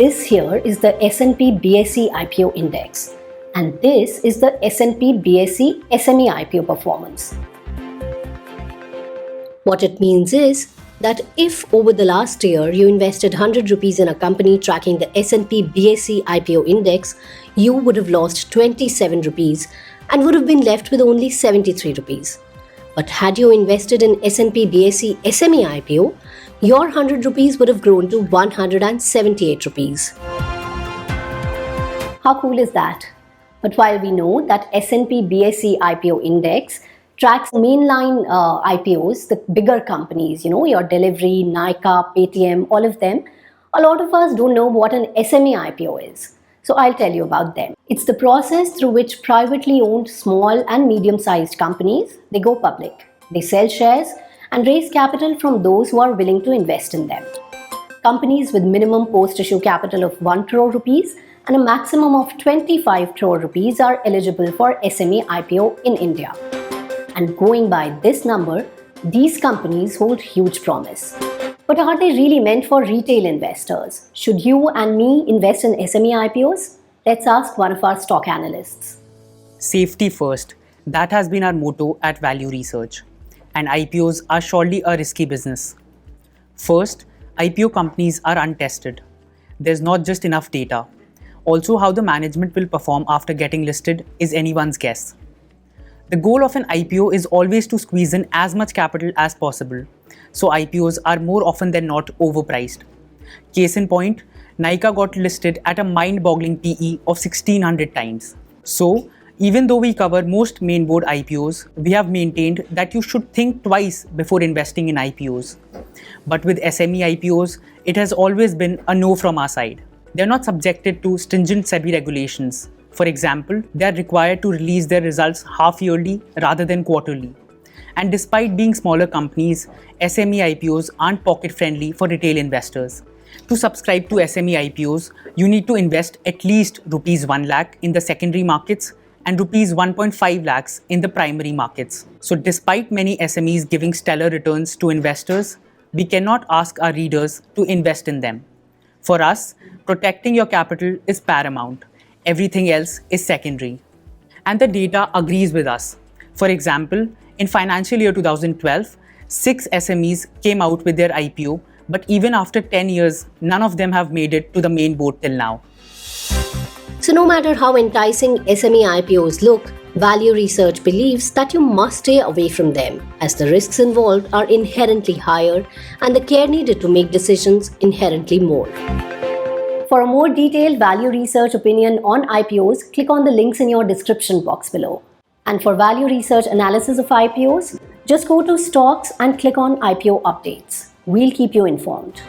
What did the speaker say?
This here is the S&P BSE IPO index, and this is the S&P BSE SME IPO performance. What it means is that if over the last year you invested 100 rupees in a company tracking the S&P BSE IPO index, you would have lost 27 rupees and would have been left with only 73 rupees. But had you invested in S&P BSE SME IPO, your 100 rupees would have grown to 178 rupees. How cool is that? But while we know that S&P BSE IPO index tracks mainline IPOs, the bigger companies, your Delivery, Nykaa, Paytm, all of them, a lot of us don't know what an SME IPO is. So I'll tell you about them. It's the process through which privately owned small and medium-sized companies, they go public. They sell shares and raise capital from those who are willing to invest in them. Companies with minimum post-issue capital of 1 crore rupees and a maximum of 25 crore rupees are eligible for SME IPO in India. And going by this number, these companies hold huge promise. But are they really meant for retail investors? Should you and me invest in SME IPOs? Let's ask one of our stock analysts. Safety first. That has been our motto at Value Research. And IPOs are surely a risky business. First, IPO companies are untested. There's not just enough data. Also, how the management will perform after getting listed is anyone's guess. The goal of an IPO is always to squeeze in as much capital as possible. So IPOs are more often than not overpriced. Case in point, Nykaa got listed at a mind-boggling PE of 1600 times. So, even though we cover most mainboard IPOs, we have maintained that you should think twice before investing in IPOs. But with SME IPOs, it has always been a no from our side. They are not subjected to stringent SEBI regulations. For example, they are required to release their results half-yearly rather than quarterly. And despite being smaller companies, SME IPOs aren't pocket-friendly for retail investors. To subscribe to SME IPOs, you need to invest at least Rs 1 lakh in the secondary markets and Rs 1.5 lakhs in the primary markets. So despite many SMEs giving stellar returns to investors, we cannot ask our readers to invest in them. For us, protecting your capital is paramount. Everything else is secondary. And the data agrees with us. For example, in financial year 2012, 6 SMEs came out with their IPO, but even after 10 years, none of them have made it to the main board till now. So no matter how enticing SME IPOs look, Value Research believes that you must stay away from them, as the risks involved are inherently higher and the care needed to make decisions inherently more. For a more detailed Value Research opinion on IPOs, click on the links in your description box below. And for Value Research analysis of IPOs, just go to stocks and click on IPO updates. We'll keep you informed.